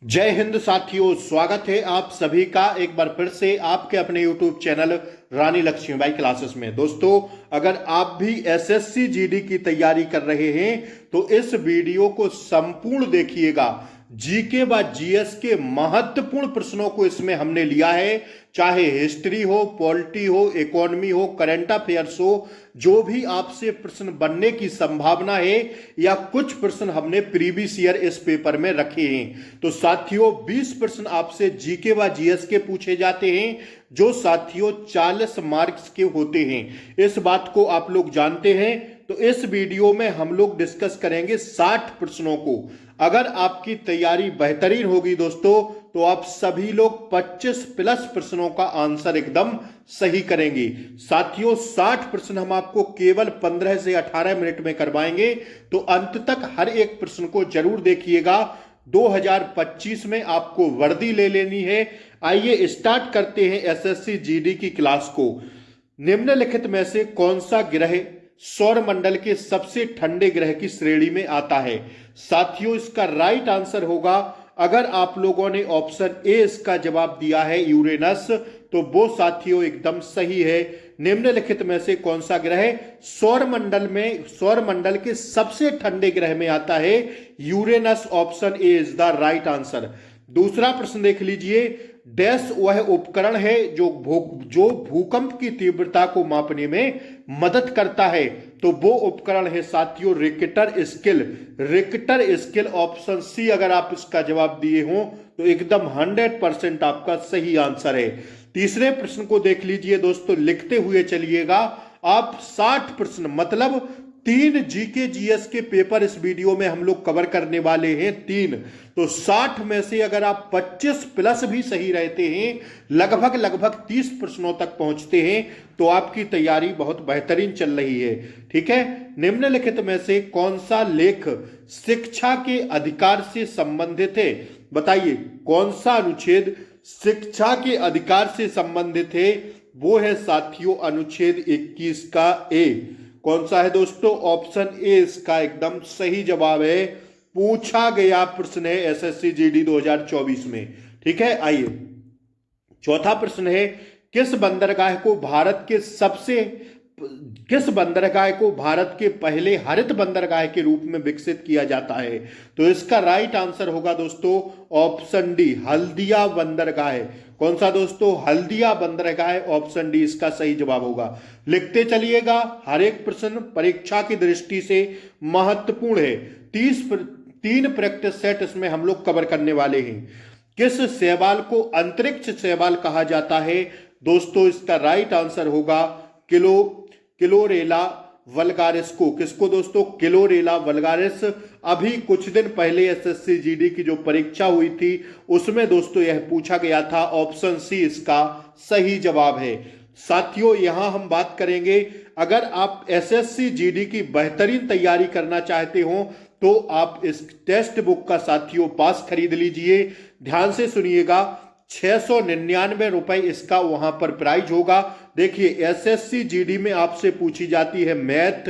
जय हिंद साथियों, स्वागत है आप सभी का एक बार फिर से आपके अपने YouTube चैनल रानी लक्ष्मीबाई क्लासेस में। दोस्तों, अगर आप भी एसएससी जीडी की तैयारी कर रहे हैं तो इस वीडियो को संपूर्ण देखिएगा। जीके व जीएस के महत्वपूर्ण प्रश्नों को इसमें हमने लिया है, चाहे हिस्ट्री हो, पॉलिटी हो, इकोनॉमी हो, करंट अफेयर्स हो, जो भी आपसे प्रश्न बनने की संभावना है या कुछ प्रश्न हमने प्रीवियस ईयर इस पेपर में रखे हैं। तो साथियों, 20 प्रश्न आपसे जीके व जीएस के पूछे जाते हैं, जो साथियों 40 मार्क्स के होते हैं। इस बात को आप लोग जानते हैं। तो इस वीडियो में हम लोग डिस्कस करेंगे 60 प्रश्नों को। अगर आपकी तैयारी बेहतरीन होगी दोस्तों, तो आप सभी लोग 25 प्लस प्रश्नों का आंसर एकदम सही करेंगे। साथियों, 60 प्रश्न हम आपको केवल 15 से 18 मिनट में करवाएंगे, तो अंत तक हर एक प्रश्न को जरूर देखिएगा। 2025 में आपको वर्दी ले लेनी है। आइए स्टार्ट करते हैं एसएससी जीडी की क्लास को। निम्नलिखित में से कौन सा ग्रह सौर मंडल के सबसे ठंडे ग्रह की श्रेणी में आता है? साथियों, इसका राइट आंसर होगा, अगर आप लोगों ने ऑप्शन ए इसका जवाब दिया है यूरेनस, तो वो साथियों एकदम सही है। निम्नलिखित में से कौन सा ग्रह सौर मंडल के सबसे ठंडे ग्रह में आता है? Uranus. Option A is the right answer. दूसरा प्रश्न देख लीजिए। डैश वह उपकरण है जो भूकंप की तीव्रता को मापने में मदद करता है? तो वो उपकरण है साथियों Richter scale. Richter scale option C अगर आप इसका जवाब दिए हो तो एकदम 100% आपका सही आंसर है। तीसरे प्रश्न को देख लीजिए दोस्तों, लिखते हुए चलिएगा आप। 60 प्रश्न मतलब 3 जीके जीएस के पेपर इस वीडियो में हम लोग कवर करने वाले हैं, 3। तो 60 में से अगर आप 25 प्लस भी सही रहते हैं, लगभग 30 प्रश्नों तक पहुंचते हैं, तो आपकी तैयारी बहुत बेहतरीन चल रही है। ठीक है। निम्नलिखित में से कौन सा लेख शिक्षा के अधिकार से संबंधित है? बताइए, कौन सा अनुच्छेद शिक्षा के अधिकार से संबंधित है? वो है साथियों अनुच्छेद 21 का ए। कौन सा है दोस्तों? ऑप्शन ए इसका एकदम सही जवाब है। पूछा गया प्रश्न है एसएससी जीडी 2024 में। ठीक है। आइए, चौथा प्रश्न है, किस बंदरगाह को भारत के पहले हरित बंदरगाह के रूप में विकसित किया जाता है? तो इसका राइट आंसर होगा दोस्तों ऑप्शन डी, हल्दिया बंदरगाह। कौन सा दोस्तों? हल्दिया बंदरगाह। ऑप्शन डी इसका सही जवाब होगा। लिखते चलिएगा, हर एक प्रश्न परीक्षा की दृष्टि से महत्वपूर्ण है। 3 प्रैक्टिस सेट इसमें हम लोग कवर करने वाले हैं। किस शैवाल को अंतरिक्ष शैवाल कहा जाता है? दोस्तों, इसका राइट आंसर होगा क्लोरेला वल्गारिस को। किसको दोस्तों? Chlorella vulgaris. अभी कुछ दिन पहले एसएससी जीडी की जो परीक्षा हुई थी उसमें दोस्तों यह पूछा गया था। ऑप्शन सी इसका सही जवाब है। साथियों, यहां हम बात करेंगे, अगर आप एसएससी जीडी की बेहतरीन तैयारी करना चाहते हो तो आप इस टेक्स्ट बुक का साथियों पास खरीद लीजिए। ध्यान से सुनिएगा, 699 रुपए इसका वहां पर प्राइज होगा। देखिए, एसएससी जीडी में आपसे पूछी जाती है मैथ,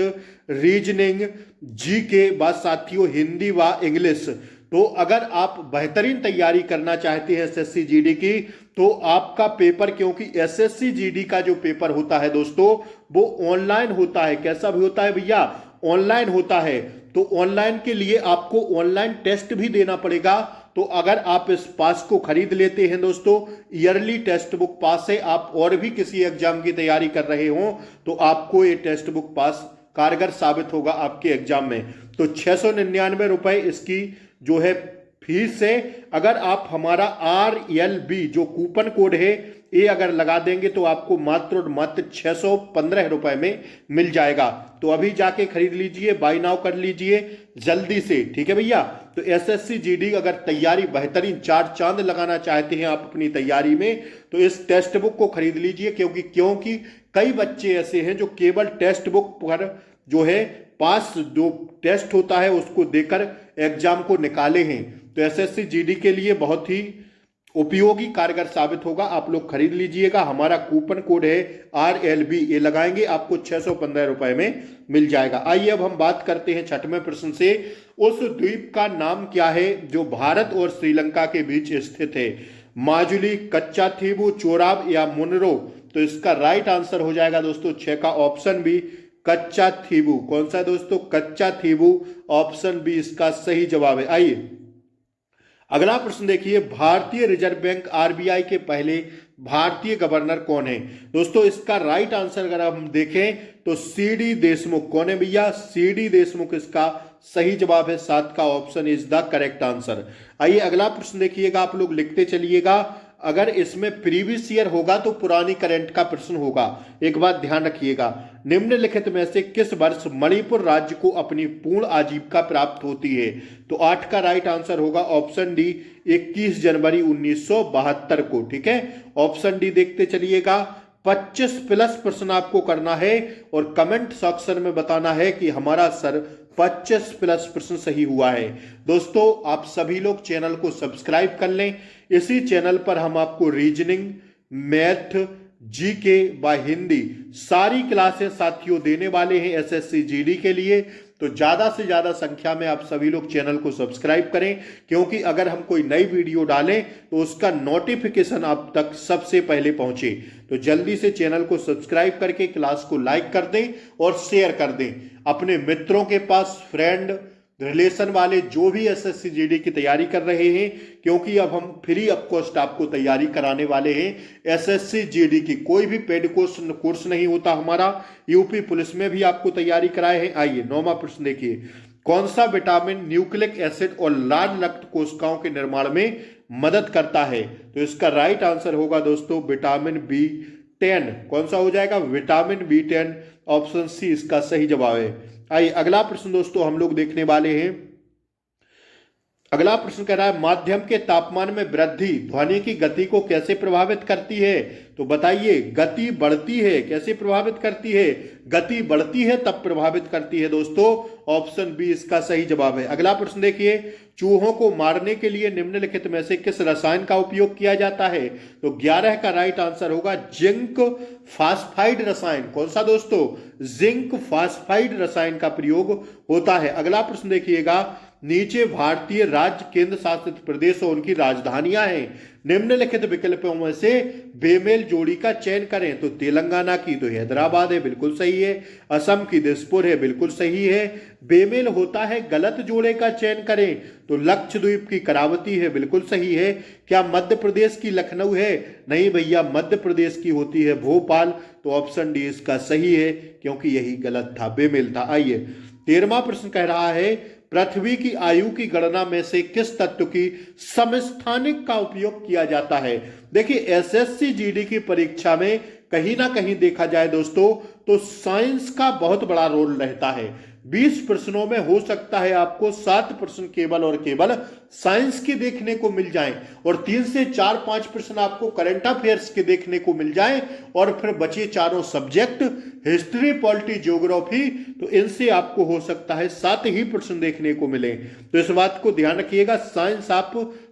रीजनिंग, जीके व साथियों हिंदी व इंग्लिश। तो अगर आप बेहतरीन तैयारी करना चाहते हैं एसएससी जीडी की, तो आपका पेपर, क्योंकि एसएससी जीडी का जो पेपर होता है दोस्तों वो ऑनलाइन होता है। कैसा भी होता है भैया? ऑनलाइन होता है। तो ऑनलाइन के लिए आपको ऑनलाइन टेस्ट भी देना पड़ेगा। तो अगर आप इस पास को खरीद लेते हैं दोस्तों, ईयरली टेक्स्ट बुक पास है, आप और भी किसी एग्जाम की तैयारी कर रहे हो तो आपको ये टेक्स्ट बुक पास कारगर साबित होगा आपके एग्जाम में। तो 699 रुपए इसकी जो है फीस है। अगर आप हमारा RLB जो कूपन कोड है ये अगर लगा देंगे तो आपको मात्र और मात्र 615 रुपए में मिल जाएगा। तो अभी जाके खरीद लीजिए, बाय नाउ कर लीजिए जल्दी से। ठीक है भैया। तो एसएससी जीडी अगर तैयारी बेहतरीन 4 चांद लगाना चाहते हैं आप अपनी तैयारी में, तो इस टेक्स्ट बुक को खरीद लीजिए। क्योंकि कई बच्चे ऐसे हैं जो केवल टेक्स्ट बुक पर जो है पास जो टेस्ट होता है उसको देकर एग्जाम को निकाले हैं। तो एसएससी जीडी के लिए बहुत ही उपयोगी कारगर साबित होगा, आप लोग खरीद लीजिएगा। हमारा कूपन कोड है RLB, ये लगाएंगे आपको 615 रुपए में मिल जाएगा। आइए अब हम बात करते हैं छठवें प्रश्न से। उस द्वीप का नाम क्या है जो भारत और श्रीलंका के बीच स्थित है? माजुली, कच्चा थीबू, चोराब या मुनरो? तो इसका राइट आंसर हो जाएगा दोस्तों 6 का ऑप्शन बी, कच्चा थीबू। कौन सा दोस्तों? कच्चा थीबू, ऑप्शन बी इसका सही जवाब है। आइए अगला प्रश्न देखिए, भारतीय रिजर्व बैंक RBI के पहले भारतीय गवर्नर कौन है? दोस्तों इसका राइट आंसर अगर हम देखें तो CD देशमुख। कौन है भैया? CD देशमुख इसका सही जवाब है। 7 का option is the correct answer. आइए अगला प्रश्न देखिएगा, आप लोग लिखते चलिएगा। अगर इसमें प्रीवियस ईयर होगा तो पुरानी करंट का प्रश्न होगा। एक बात ध्यान रखिएगा, निम्नलिखित में से किस वर्ष मणिपुर राज्य को अपनी पूर्ण आजीविका प्राप्त होती है? तो 8 का राइट आंसर होगा ऑप्शन डी, 21 जनवरी 1972 को। ठीक है, ऑप्शन डी देखते चलिएगा। 25 प्लस प्रश्न आपको करना है और कमेंट सेक्शन में बताना है कि हमारा सर 25 प्लस प्रश्न सही हुआ है। दोस्तों आप सभी लोग चैनल को सब्सक्राइब कर लें। इसी चैनल पर हम आपको रीजनिंग, मैथ, जीके व हिंदी सारी क्लासेस साथियों देने वाले हैं SSC GD के लिए। तो ज्यादा से ज्यादा संख्या में आप सभी लोग चैनल को सब्सक्राइब करें, क्योंकि अगर हम कोई नई वीडियो डालें तो उसका नोटिफिकेशन आप तक सबसे पहले पहुंचे। तो जल्दी से चैनल को सब्सक्राइब करके क्लास को लाइक कर दें और शेयर कर दें अपने मित्रों के पास, फ्रेंड रिलेशन वाले जो भी SSC GD की तैयारी कर रहे हैं, क्योंकि अब हम फ्री ऑफ कॉस्ट आपको तैयारी कराने वाले हैं। SSC GD की कोई भी पेड कोर्स नहीं होता हमारा। यूपी पुलिस में भी आपको तैयारी कराए हैं। आइए 9वां प्रश्न देखिए, कौन सा विटामिन न्यूक्लिक एसिड और लाल रक्त कोशिकाओं के निर्माण में मदद करता है? तो इसका राइट आंसर होगा दोस्तों विटामिन B10। कौन सा हो जाएगा? विटामिन B10, ऑप्शन सी इसका सही जवाब है। आइए अगला प्रश्न दोस्तों हम लोग देखने वाले हैं। अगला प्रश्न कह रहा है, माध्यम के तापमान में वृद्धि ध्वनि की गति को कैसे प्रभावित करती है? तो बताइए, गति बढ़ती है, कैसे प्रभावित करती है? गति बढ़ती है तब प्रभावित करती है दोस्तों, ऑप्शन बी इसका सही जवाब है। अगला प्रश्न देखिए, चूहों को मारने के लिए निम्नलिखित में से किस रसायन का उपयोग किया जाता है? तो 11 का राइट आंसर होगा जिंक फास्फाइड रसायन। कौन सा दोस्तों? जिंक फास्फाइड रसायन का प्रयोग होता है। अगला प्रश्न देखिएगा, नीचे भारतीय राज्य, केंद्र शासित प्रदेश और उनकी राजधानियां हैं। निम्नलिखित विकल्पों में से बेमेल जोड़ी का चयन करें। तो तेलंगाना की तो हैदराबाद है, बिल्कुल सही है। असम की दिसपुर है, बिल्कुल सही है। बेमेल होता है गलत जोड़े का चयन करें। तो लक्षद्वीप की करावती है, बिल्कुल सही है। क्या मध्य प्रदेश की लखनऊ है? नहीं भैया, मध्य प्रदेश की होती है भोपाल। तो ऑप्शन डी इसका सही है, क्योंकि यही गलत था, बेमेल था। आइए 13वां प्रश्न कह रहा है, पृथ्वी की आयु की गणना में से किस तत्व की समस्थानिक का उपयोग किया जाता है? देखिए SSC GD की परीक्षा में कहीं ना कहीं देखा जाए दोस्तों तो साइंस का बहुत बड़ा रोल रहता है। 20 प्रश्नों में हो सकता है आपको 7 प्रश्न केवल और केवल साइंस के देखने को मिल जाएं और 3 से 4-5 प्रश्न आपको करंट अफेयर्स के देखने को मिल जाएं और फिर बचे चारों सब्जेक्ट हिस्ट्री, पॉलिटी, ज्योग्राफी, तो इनसे आपको हो सकता है 7 ही प्रश्न देखने को मिले। तो इस बात को ध्यान रखिएगा,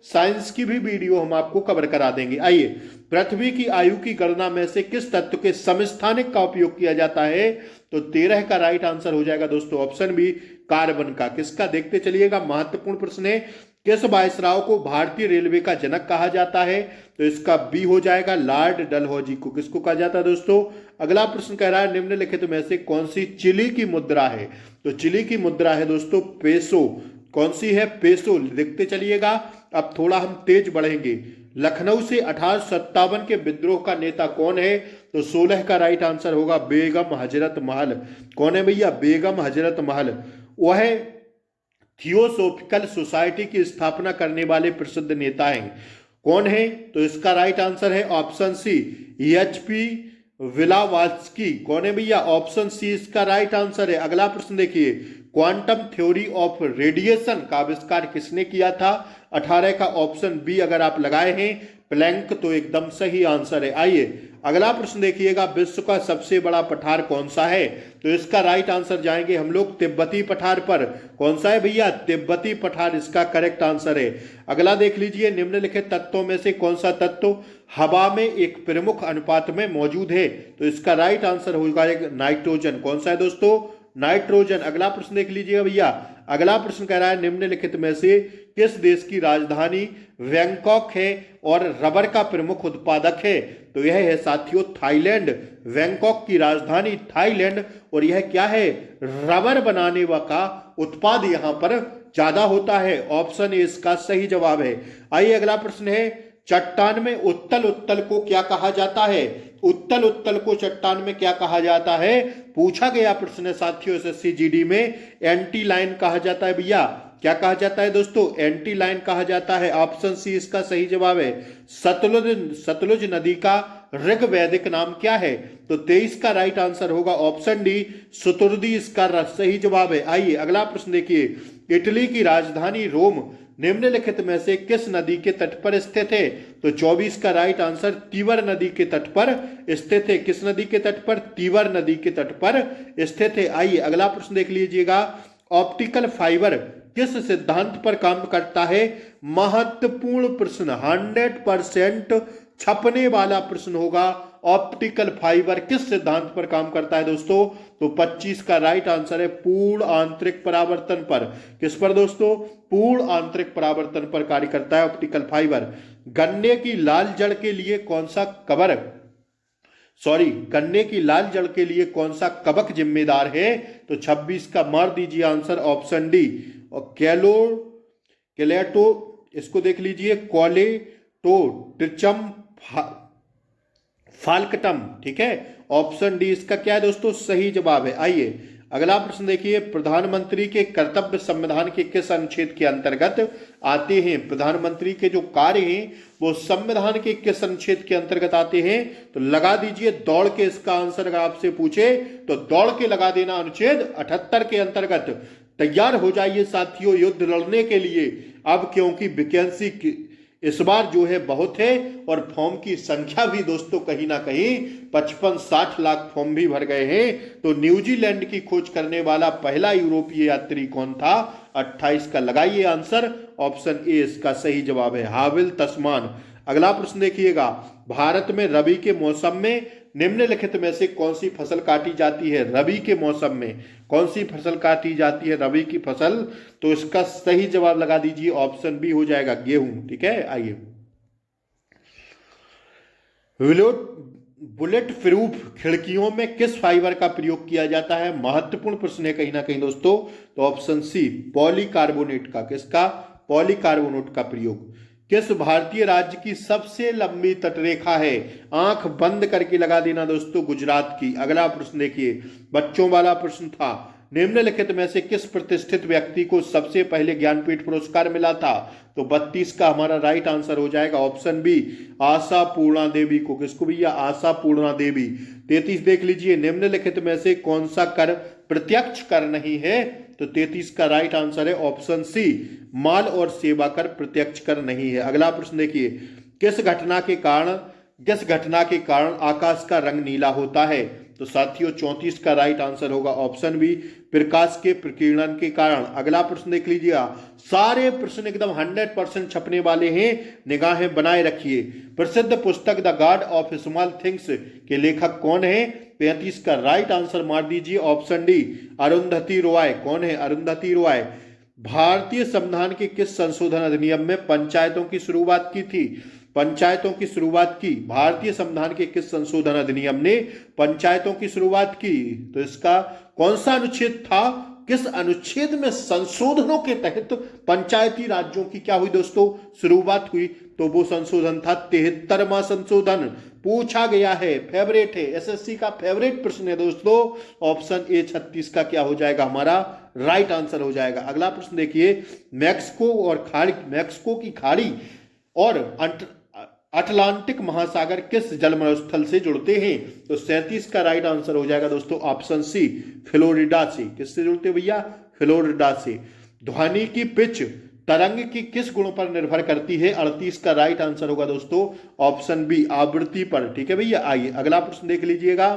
साइंस की भी वीडियो हम आपको कवर करा देंगे। आइए, पृथ्वी की आयु की गणना में से किस तत्व के समस्थानिक का उपयोग किया जाता है? तो 13 का राइट आंसर हो जाएगा दोस्तों ऑप्शन बी, कार्बन का। किसका? देखते चलिएगा, महत्वपूर्ण प्रश्न है। किस वायसराय को भारतीय रेलवे का जनक कहा जाता है? तो इसका बी हो जाएगा, लॉर्ड डलहौजी को। किसको कहा जाता है दोस्तों? अगला प्रश्न कह रहा है, निम्नलिखित में से कौन सी चिली की मुद्रा है? तो चिली की मुद्रा है दोस्तों पेसो। कौन सी है? पेसो। देखते चलिएगा, अब थोड़ा हम तेज बढ़ेंगे। लखनऊ से 1857 के विद्रोह का नेता कौन है? तो 16 का राइट आंसर होगा बेगम हजरत महल। कौन है भैया? बेगम हजरत महल। वह थियोसोफिकल सोसाइटी की स्थापना करने वाले प्रसिद्ध नेता हैं। कौन है? तो इसका राइट आंसर है ऑप्शन सी, HP विलावास्की। कौन है भैया? ऑप्शन सी इसका राइट आंसर है। अगला प्रश्न देखिए, क्वांटम थ्योरी ऑफ रेडिएशन का आविष्कार किसने किया था? 18 का ऑप्शन बी अगर आप लगाए हैं प्लैंक तो एकदम सही आंसर है। आइए अगला प्रश्न देखिएगा, विश्व का सबसे बड़ा पठार कौन सा है? तो इसका राइट आंसर जाएंगे हम लोग तिब्बती पठार पर। कौन सा है भैया? तिब्बती पठार इसका करेक्ट आंसर है। अगला देख लीजिए, निम्नलिखित तत्वों में से कौन सा तत्व हवा में एक प्रमुख अनुपात में मौजूद है? तो इसका राइट आंसर होगा नाइट्रोजन। कौन सा है दोस्तों? नाइट्रोजन। अगला प्रश्न देख लीजिए भैया, अगला प्रश्न कह रहा है निम्नलिखित में से किस देश की राजधानी बैंकॉक है और रबर का प्रमुख उत्पादक है? तो यह है साथियों थाईलैंड। बैंकॉक की राजधानी थाईलैंड, और यह क्या है? रबर बनाने का उत्पाद यहां पर ज्यादा होता है। ऑप्शन ए इसका सही जवाब है। आइए अगला प्रश्न है, चट्टान में उत्तल उत्तल को क्या कहा जाता है? उत्तल उत्तल को चट्टान में क्या कहा जाता है? पूछा गया प्रश्न है साथियों एसएससी जीडी में। एंटी लाइन कहा जाता है भैया। क्या कहा जाता है दोस्तों? एंटी लाइन कहा जाता है। ऑप्शन सी इसका सही जवाब है। सतलुज नदी का ऋग्वैदिक नाम क्या है? तो 23 का राइट आंसर होगा ऑप्शन डी शतुर्दी इसका सही जवाब है। आइए अगला प्रश्न देखिए, इटली की राजधानी रोम निम्नलिखित में से किस नदी के तट पर स्थित है? तो 24 का राइट आंसर तीवर नदी के तट पर स्थित है। किस नदी के तट पर? तीवर नदी के तट पर स्थित है। आइए अगला प्रश्न देख लीजिएगा, ऑप्टिकल फाइबर किस सिद्धांत पर काम करता है? महत्वपूर्ण प्रश्न, 100% छपने वाला प्रश्न होगा। ऑप्टिकल फाइबर किस सिद्धांत पर काम करता है दोस्तों? तो 25 का राइट आंसर है पूर्ण आंतरिक परावर्तन पर। किस पर दोस्तों? पूर्ण आंतरिक परावर्तन पर कार्य करता है ऑप्टिकल फाइबर। गन्ने की लाल जड़ के लिए कौन सा गन्ने की लाल जड़ के लिए कौन सा कवक जिम्मेदार है? तो 26 का मार दीजिए आंसर ऑप्शन डी। और कैलेटो इसको देख लीजिए, कॉलेटोट्रिचम फाल्कटम। ठीक है, ऑप्शन डी इसका क्या है दोस्तों? सही जवाब है। आइए अगला प्रश्न देखिए, प्रधानमंत्री के कर्तव्य संविधान के किस अनुच्छेद के अंतर्गत आते हैं? प्रधानमंत्री के जो कार्य हैं वो संविधान के किस अनुच्छेद के अंतर्गत आते हैं? तो लगा दीजिए दौड़ के इसका आंसर अगर आपसे पूछे तो दौड़ के लगा देना, अनुच्छेद 78 के अंतर्गत। तैयार हो जाइए साथियों युद्ध लड़ने के लिए। अब क्योंकि वैकेंसी इस बार जो है बहुत है और फॉर्म की संख्या भी दोस्तों कहीं ना कहीं 55-60 लाख फॉर्म भी भर गए हैं। तो न्यूजीलैंड की खोज करने वाला पहला यूरोपीय यात्री कौन था? 28 का लगाइए आंसर, ऑप्शन ए इसका सही जवाब है, हाविल तस्मान। अगला प्रश्न देखिएगा, भारत में रबी के मौसम में निम्नलिखित में से कौन सी फसल काटी जाती है? रबी के मौसम में कौन सी फसल काटी जाती है? रबी की फसल। तो इसका सही जवाब लगा दीजिए, ऑप्शन बी हो जाएगा गेहूं। ठीक है, आइए बुलेट प्रूफ खिड़कियों में किस फाइबर का प्रयोग किया जाता है? महत्वपूर्ण प्रश्न है कहीं ना कहीं दोस्तों। तो ऑप्शन सी पॉलीकार्बोनेट का। किसका? पॉलीकार्बोनेट का प्रयोग। किस भारतीय राज्य की सबसे लंबी तटरेखा है? आंख बंद करके लगा देना दोस्तों, गुजरात की। अगला प्रश्न देखिए, बच्चों वाला प्रश्न था, निम्नलिखित में से किस प्रतिष्ठित व्यक्ति को सबसे पहले ज्ञानपीठ पुरस्कार मिला था? तो 32 का हमारा राइट आंसर हो जाएगा ऑप्शन बी आशा पूर्णा देवी को। किसको भैया? आशा पूर्णा देवी। 33 देख लीजिए, निम्नलिखित में से कौन सा कर प्रत्यक्ष कर नहीं है? तो 33 का राइट आंसर है ऑप्शन सी माल और सेवा कर प्रत्यक्ष कर नहीं है। अगला प्रश्न देखिए, किस घटना के कारण आकाश का रंग नीला होता है? तो साथियों 34 का राइट आंसर होगा ऑप्शन बी प्रकाश के प्रकीर्णन के कारण। अगला प्रश्न देख लीजिए, सारे प्रश्न एकदम 100% छपने वाले हैं, निगाहें बनाए रखिए। प्रसिद्ध पुस्तक the God of small things के लेखक कौन है? 35 का राइट आंसर मार दीजिए ऑप्शन डी अरुंधति रॉय। कौन है? अरुंधति रॉय। भारतीय संविधान के किस संशोधन अधिनियम में पंचायतों की शुरुआत की थी? पंचायतों की शुरुआत की भारतीय संविधान के किस संशोधन अधिनियम ने पंचायतों की शुरुआत की? तो इसका कौन सा अनुच्छेद था? किस अनुच्छेद में संशोधनों के तहत पंचायती राज्यों की क्या हुई दोस्तों? शुरुआत हुई। तो वो संशोधन था 73वां संशोधन। पूछा गया है, फेवरेट है, एसएससी का फेवरेट प्रश्न है दोस्तों। ऑप्शन ए 36 का क्या हो जाएगा? हमारा राइट आंसर हो जाएगा। अगला प्रश्न देखिए, मैक्सिको की खाड़ी और अटलांटिक महासागर किस जलमरुस्थल से जुड़ते हैं? तो 37 का राइट आंसर हो जाएगा दोस्तों ऑप्शन सी फ्लोरिडा से। किससे जुड़ते भैया? फ्लोरिडा से। ध्वनि की पिच तरंग की किस गुण पर निर्भर करती है? 38 का राइट आंसर होगा दोस्तों ऑप्शन बी, आवृत्ति पर। ठीक है भैया, आइए अगला प्रश्न देख लीजिएगा।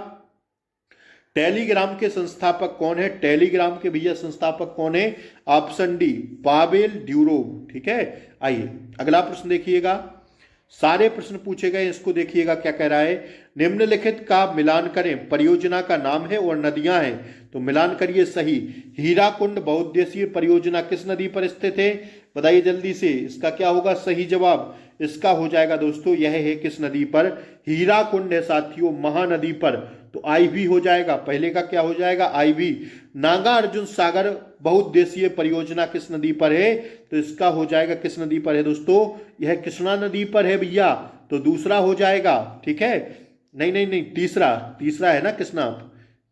टेलीग्राम के संस्थापक कौन है? टेलीग्राम के भैया संस्थापक कौन है? Option D, Pavel Durov. ठीक है, आइए अगला प्रश्न देखिएगा। सारे प्रश्न पूछे गए, इसको देखिएगा क्या कह रहा है। निम्नलिखित का मिलान करें, परियोजना का नाम है और नदियां हैं, तो मिलान करिए सही। हीराकुंड बहुउद्देशीय परियोजना किस नदी पर स्थित है? बताइए जल्दी से, इसका क्या होगा सही जवाब? इसका हो जाएगा दोस्तों, यह है किस नदी पर? हीराकुंड है साथियों, महानदी पर। तो आई भी हो जाएगा, पहले का क्या हो जाएगा? आई भी। नागा अर्जुन सागर बहुउद्देशीय परियोजना किस नदी पर है? तो इसका हो जाएगा किस नदी पर है दोस्तों? यह कृष्णा नदी पर है भैया, तो दूसरा हो जाएगा। ठीक है, नहीं नहीं नहीं, तीसरा, तीसरा है ना कृष्णा।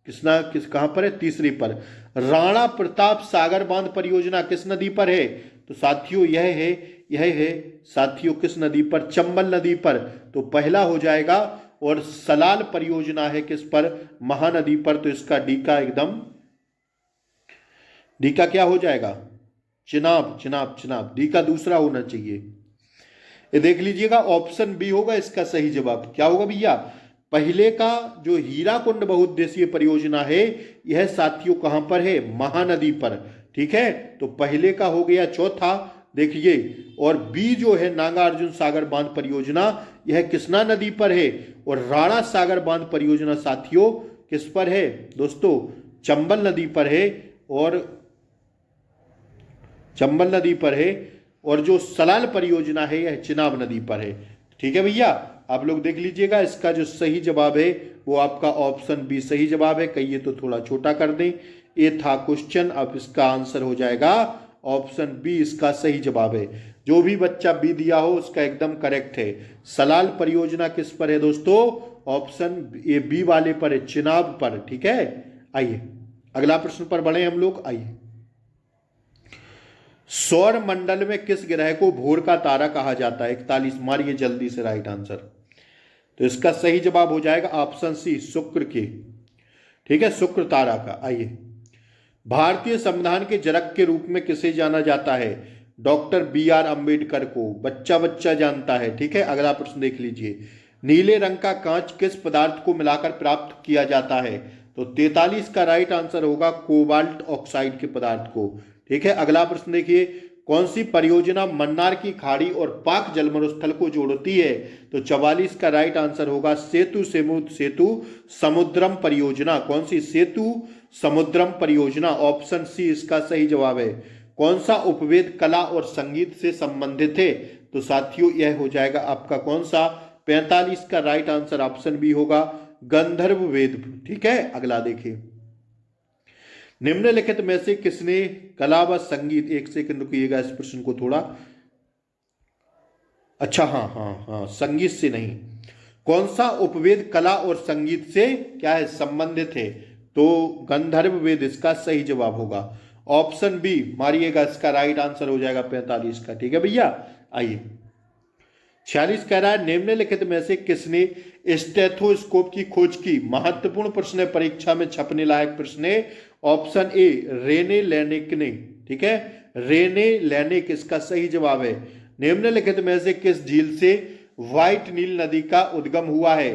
कृष्णा किस कहां पर है? तीसरी पर। राणा प्रताप सागर बांध परियोजना किस नदी पर है? तो साथियों यह है साथियों किस नदी पर? चंबल नदी पर। तो पहला हो जाएगा। और सलाल परियोजना है किस पर? महानदी पर। तो इसका डी का एकदम, डी का क्या हो जाएगा? चिनाब, चिनाब, चिनाब। डी का दूसरा होना चाहिए। ये देख लीजिएगा, ऑप्शन बी होगा इसका सही जवाब। क्या होगा भैया? पहले का जो हीराकुंड बहुउद्देशीय परियोजना है, यह साथियों कहां पर है? महानदी पर। ठीक है, तो पहले का हो गया चौथा, देखिए। और बी जो है नागार्जुन सागर बांध परियोजना, यह कृष्णा नदी पर है। और राणा सागर बांध परियोजना साथियों किस पर है दोस्तों? चंबल नदी पर है। और चंबल नदी पर है। और जो सलाल परियोजना है यह चिनाब नदी पर है। ठीक है भैया, आप लोग देख लीजिएगा, इसका जो सही जवाब है वो आपका ऑप्शन बी सही जवाब है। कहिए तो थोड़ा छोटा कर दें, ये था क्वेश्चन। अब इसका आंसर हो जाएगा ऑप्शन बी, इसका सही जवाब है। जो भी बच्चा बी दिया हो उसका एकदम करेक्ट है। सलाल परियोजना किस पर है दोस्तों? ऑप्शन ए बी वाले पर है, चिनाब पर। ठीक है, आइए अगला प्रश्न पर बढ़े हम लोग। आइए, सौर मंडल में किस ग्रह को भोर का तारा कहा जाता है? 41, मारिए जल्दी से राइट आंसर। तो इसका सही जवाब हो जाएगा ऑप्शन सी, शुक्र की। ठीक है, शुक्र तारा का। आइए, भारतीय संविधान के जनक के रूप में किसे जाना जाता है? डॉक्टर बी आर अंबेडकर को बच्चा बच्चा जानता है। ठीक है, अगला प्रश्न देख लीजिए। नीले रंग का कांच किस पदार्थ को मिलाकर प्राप्त किया जाता है? तो 43 का राइट आंसर होगा कोबाल्ट ऑक्साइड के पदार्थ को। ठीक है, अगला प्रश्न देखिए। कौन सी परियोजना मन्नार की खाड़ी और पाक जल मरुस्थल को जोड़ती है? तो 44 का राइट आंसर होगा सेतु समुद्रम परियोजना। कौन सी? सेतु समुद्रम परियोजना, ऑप्शन सी इसका सही जवाब है। कौन सा उपवेद कला और संगीत से संबंधित है? तो साथियों यह हो जाएगा आपका कौन सा? 45 का राइट आंसर ऑप्शन बी होगा, गंधर्व वेद। ठीक है, अगला देखिए। निम्नलिखित में से किसने कला व संगीत, एक सेकंड रुकिएगा इस प्रश्न को थोड़ा, अच्छा हाँ, संगीत से नहीं, कौन सा उपवेद कला और संगीत से क्या है? संबंधित है। तो गंधर्व वेद इसका सही जवाब होगा। ऑप्शन बी मारिएगा, इसका राइट आंसर हो जाएगा 45 का। ठीक है भैया, आइए 46 कह रहा है निम्नलिखित में से किसने स्टेथोस्कोप की खोज की? महत्वपूर्ण प्रश्न है, परीक्षा में छपने लायक प्रश्न है। ऑप्शन ए रेने लेनिक ने। ठीक है, रेने लेनिक इसका सही जवाब है। निम्नलिखित में से किस झील से व्हाइट नील नदी का उद्गम हुआ है?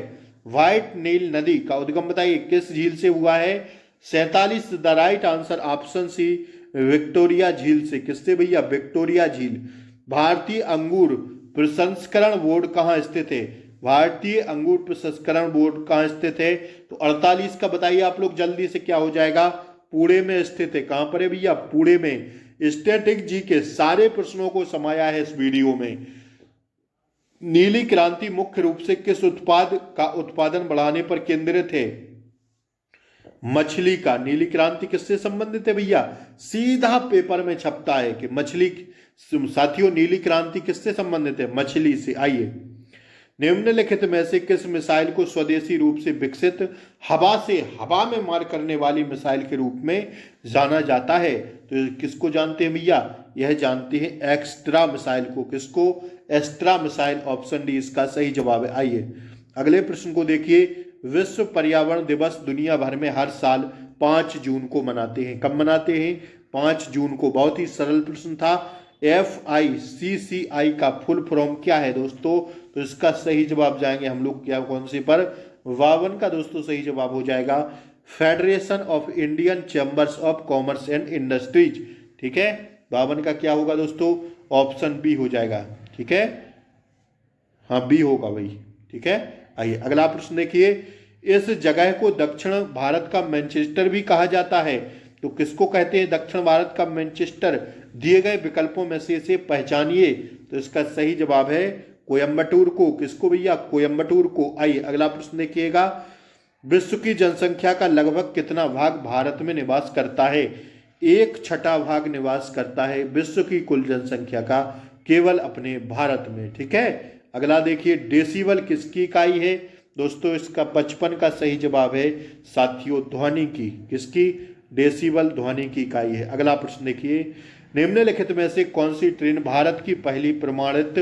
व्हाइट नील नदी का उद्गम बताइए किस झील से हुआ है? 47 the right answer option C, Victoria झील से। किससे भैया? विक्टोरिया झील। भारतीय अंगूर प्रसंस्करण बोर्ड कहाँ स्थित है? भारतीय अंगूर प्रसंस्करण बोर्ड कहाँ स्थित है? तो 48 का बताइए आप लोग जल्दी से, क्या हो जाएगा? पुणे में स्थित है। कहां पर है भैया? पुणे में। स्टैटिक जी के सारे प्रश्नों को समाया है इस वीडियो में। नीली क्रांति मुख्य रूप से किस उत्पाद का उत्पादन बढ़ाने पर केंद्रित है? मछली का। नीली क्रांति किससे संबंधित है भैया? सीधा पेपर में छपता है कि मछली। साथियों नीली क्रांति किससे संबंधित है? मछली से। आइए, निम्नलिखित में से किस मिसाइल को स्वदेशी रूप से विकसित हवा में मार करने वाली मिसाइल के रूप में जाना जाता है? तो किसको जानते हैं भैया? यह जानते हैं एक्स्ट्रा मिसाइल को। किसको? Extra missile. ऑप्शन डी इसका सही जवाब है। आइए अगले प्रश्न को देखिए। विश्व पर्यावरण दिवस दुनिया भर में हर साल 5 जून को मनाते हैं। कब मनाते हैं? 5 जून को। बहुत ही सरल प्रश्न था, FICCI का फुल फॉर्म क्या है दोस्तों? तो इसका सही जवाब जाएंगे हम लोग क्या, कौन सी पर? 52 का दोस्तों सही जवाब हो जाएगा federation of Indian chambers of commerce and industries. ठीक है, 52 का क्या होगा दोस्तों? ऑप्शन बी हो जाएगा। ठीक है, हाँ बी होगा भाई। ठीक है, आइए अगला प्रश्न देखिए। इस जगह को दक्षिण भारत का मैनचेस्टर भी कहा जाता है, तो किसको कहते हैं दक्षिण भारत का मैनचेस्टर? दिए गए विकल्पों में से इसे पहचानिए। तो इसका सही जवाब है कोयम्बटूर को। किसको भैया? कोयम्बटूर को। आइए अगला प्रश्न देखिएगा। विश्व की जनसंख्या का लगभग कितना भाग भारत में निवास करता है? 1/6 भाग निवास करता है विश्व की कुल जनसंख्या का, केवल अपने भारत में। ठीक है, अगला देखिए। डेसिबल किसकी इकाई है? दोस्तों इसका 55 का सही जवाब है साथियों ध्वनि की। किसकी? डेसिबल ध्वनि की इकाई है। अगला प्रश्न देखिए। निम्नलिखित में से कौन सी ट्रेन भारत की पहली प्रमाणित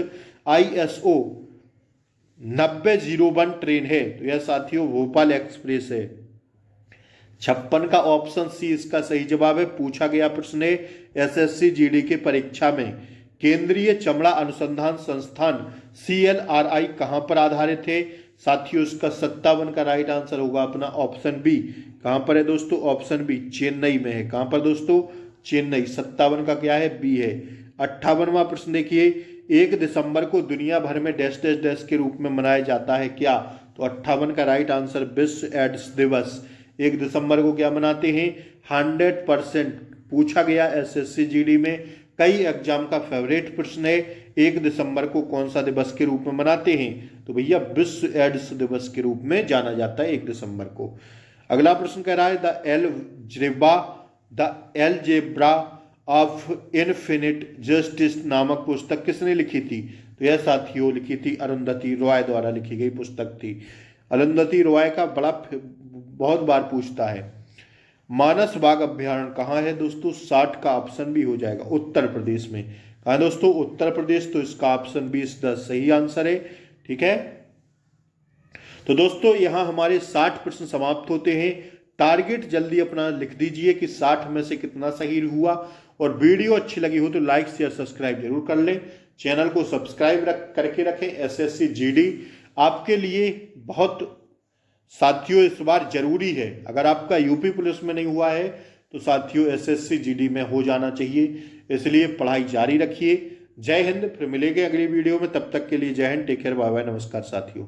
ISO 9001 ट्रेन है? तो यह साथियों भोपाल एक्सप्रेस है। 56 का ऑप्शन सी इसका सही जवाब है। पूछा गया प्रश्न है SSC GD के परीक्षा में, केंद्रीय चमड़ा अनुसंधान संस्थान CLRI कहां पर आधारित है? साथियों इसका 57 का राइट आंसर होगा अपना ऑप्शन बी। कहां पर है दोस्तों? ऑप्शन बी चेन्नई में है। कहां पर दोस्तों? चेन्नई। 57 का क्या है? बी है। 58वां प्रश्न देखिए। 1 दिसंबर को दुनिया भर में डैश डैश डैश के रूप में मनाया जाता है क्या? तो 58 का राइट आंसर विश्व एड्स दिवस। 1 दिसंबर को क्या मनाते हैं? 100% पूछा गया SSC GD में, कई एग्जाम का फेवरेट प्रश्न है। 1 दिसंबर को कौन सा दिवस के रूप में मनाते हैं? तो भैया विश्व एड्स दिवस के रूप में जाना जाता है 1 दिसंबर को। अगला प्रश्न कह रहा है the algebra of infinite justice नामक पुस्तक किसने लिखी थी? तो यह साथियों लिखी थी अरुंधति रॉय द्वारा लिखी गई पुस्तक थी। अरुंधति रॉय का बहुत बार पूछता है। मानस बाघ अभ्यारण्य कहाँ है दोस्तों? 60 का ऑप्शन भी हो जाएगा उत्तर प्रदेश में। कहा दोस्तों? उत्तर प्रदेश। तो इसका ऑप्शन बी इसका सही आंसर है। ठीक है, तो दोस्तों यहां हमारे 60 प्रश्न समाप्त होते हैं। टारगेट जल्दी अपना लिख दीजिए कि 60 में से कितना सही हुआ। और वीडियो अच्छी लगी हो तो लाइक शेयर सब्सक्राइब जरूर कर लें। चैनल को सब्सक्राइब करके रखें। SSC GD आपके लिए बहुत साथियों इस बार जरूरी है। अगर आपका यूपी पुलिस में नहीं हुआ है तो साथियों SSC GD में हो जाना चाहिए, इसलिए पढ़ाई जारी रखिए। जय हिंद। फिर मिलेंगे अगली वीडियो में, तब तक के लिए जय हिंद, टेक केयर, बाय बाय, नमस्कार साथियों।